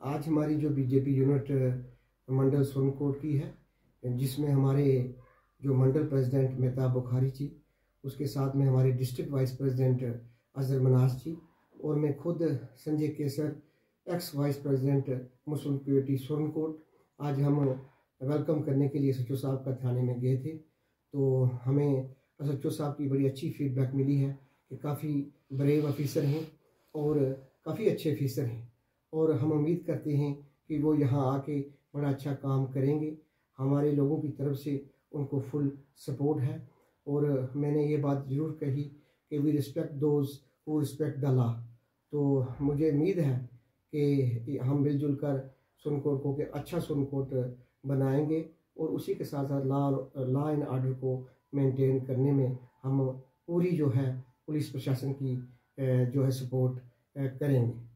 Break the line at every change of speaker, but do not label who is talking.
आज हमारी जो बीजेपी यूनिट मंडल सोनकोट की है, जिसमें हमारे जो मंडल प्रेसिडेंट मेहताब बुखारी जी, उसके साथ में हमारे district vice president Azhar Manas ji और मैं खुद Sanjay Kesar, ex vice president Muslim community Sonkot, आज हम वेलकम करने के लिए एसएचओ साहब का थाने में गए थे। तो हमें एसएचओ साहब की बड़ी अच्छी फीडबैक मिली है कि काफ़ी ब्रेव ऑफिसर हैं और काफ़ी अच्छे ऑफिसर हैं और हम उम्मीद करते हैं कि वो यहाँ आके बड़ा अच्छा काम करेंगे। हमारे लोगों की तरफ से उनको फुल सपोर्ट है और मैंने ये बात ज़रूर कही कि we respect those who respect the law. तो मुझे उम्मीद है कि हम मिलजुल कर सोनकोट को के अच्छा सोनकोट बनाएंगे और उसी के साथ साथ लॉ एंड ऑर्डर को मेंटेन करने में हम पूरी जो है पुलिस प्रशासन की जो है सपोर्ट करेंगे।